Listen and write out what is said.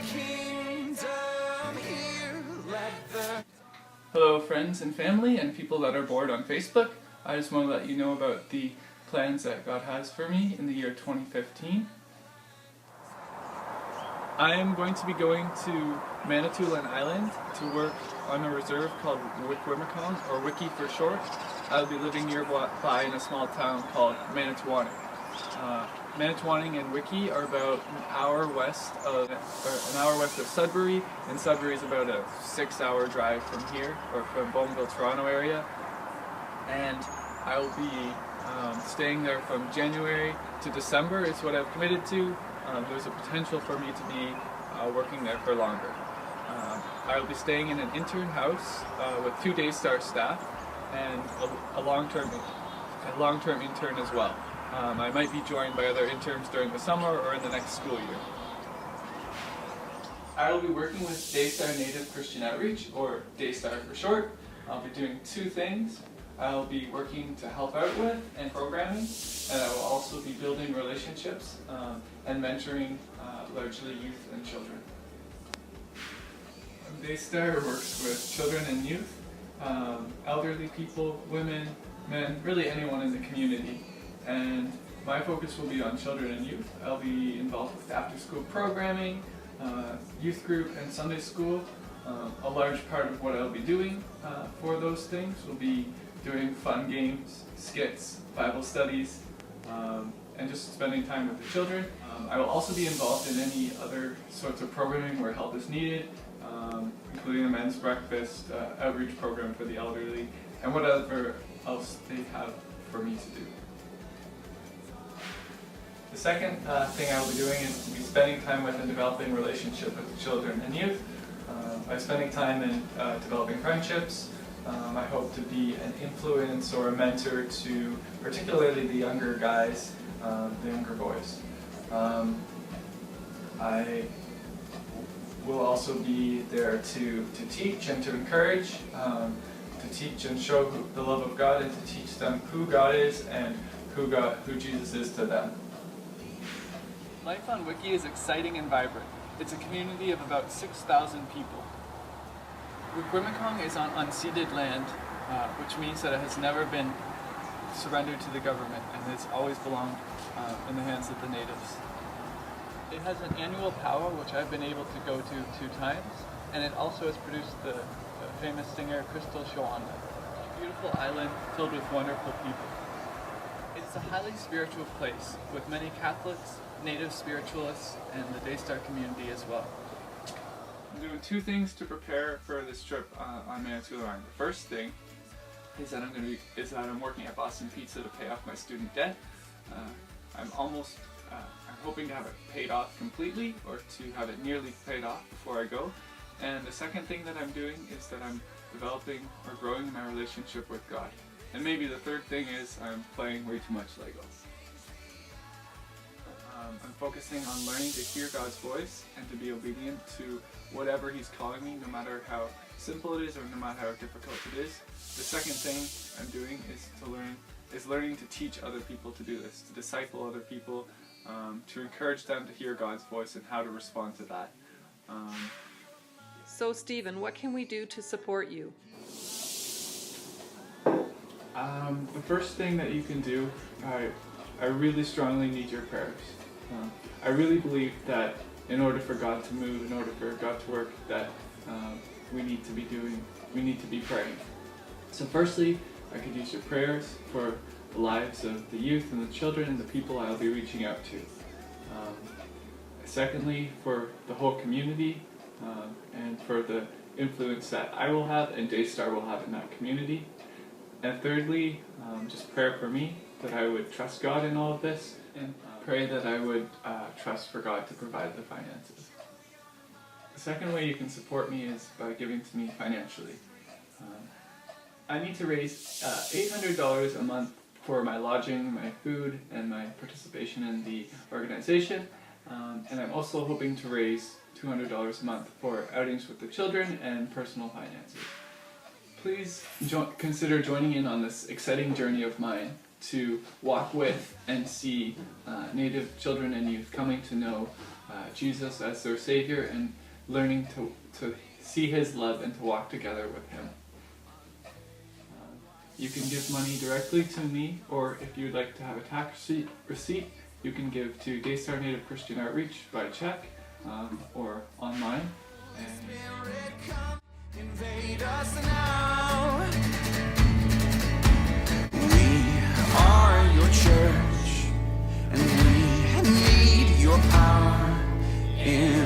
kingdom here, let the... Hello friends and family and people that are bored on Facebook. I just want to let you know about the plans that God has for me in the year 2015. I am going to be going to Manitoulin Island to work on a reserve called Wikwimicong, or Wiki for short. I'll be living nearby in a small town called Manitowoc. Manitowoc and Wiki are about an hour west of Sudbury, and Sudbury is about a 6-hour drive from here, or from Bowmanville, Toronto area. And I will be staying there from January to December is what I've committed to. There's a potential for me to be working there for longer. I will be staying in an intern house with 2 Daystar staff and a long-term intern as well. I might be joined by other interns during the summer or in the next school year. I will be working with Daystar Native Christian Outreach, or Daystar for short. I'll be doing 2 things. I'll be working to help out with and programming, and I will also be building relationships and mentoring largely youth and children. Daystar works with children and youth, elderly people, women, men, really anyone in the community. And my focus will be on children and youth. I'll be involved with after-school programming, youth group, and Sunday school. A large part of what I'll be doing for those things will be doing fun games, skits, Bible studies, and just spending time with the children. I will also be involved in any other sorts of programming where help is needed, including a men's breakfast, outreach program for the elderly, and whatever else they have for me to do. The second thing I will be doing is to be spending time with and developing relationship with children and youth. By spending time in developing friendships, I hope to be an influence or a mentor to particularly the younger guys, the younger boys. I will also be there to teach and to encourage, to teach and show the love of God, and to teach them who God is and who Jesus is to them. Life on Wiki is exciting and vibrant. It's a community of about 6,000 people. Wikwimicong is on unceded land, which means that it has never been surrendered to the government and has always belonged in the hands of the natives. It has an annual powwow, which I've been able to go to 2 times, and it also has produced the famous singer Crystal Shawanda. A beautiful island filled with wonderful people. It's a highly spiritual place with many Catholics, Native spiritualists, and the Daystar community as well. I'm doing 2 things to prepare for this trip on Manitoulin Island. The first thing is that I'm working at Boston Pizza to pay off my student debt. I'm hoping to have it paid off completely, or to have it nearly paid off before I go. And the second thing that I'm doing is that I'm developing or growing my relationship with God. And maybe the third thing is I'm playing way too much Lego. I'm focusing on learning to hear God's voice and to be obedient to whatever He's calling me, no matter how simple it is or no matter how difficult it is. The second thing I'm doing is learning to teach other people to do this, to disciple other people, to encourage them to hear God's voice and how to respond to that. So Stephen, what can we do to support you? The first thing that you can do, I really strongly need your prayers. I really believe that in order for God to move, in order for God to work, that we need to be praying. So firstly, I could use your prayers for the lives of the youth and the children and the people I'll be reaching out to. Secondly, for the whole community, and for the influence that I will have and Daystar will have in that community. And thirdly, just prayer for me, that I would trust God in all of this, and pray that I would trust for God to provide the finances. The second way you can support me is by giving to me financially. I need to raise $800 a month for my lodging, my food, and my participation in the organization. And I'm also hoping to raise $200 a month for outings with the children and personal finances. Please consider joining in on this exciting journey of mine to walk with and see Native children and youth coming to know Jesus as their Savior and learning to see His love and to walk together with Him. You can give money directly to me, or if you'd like to have a tax receipt, you can give to Daystar Native Christian Outreach by check or online. And invade us now. We are your church, and we need your power in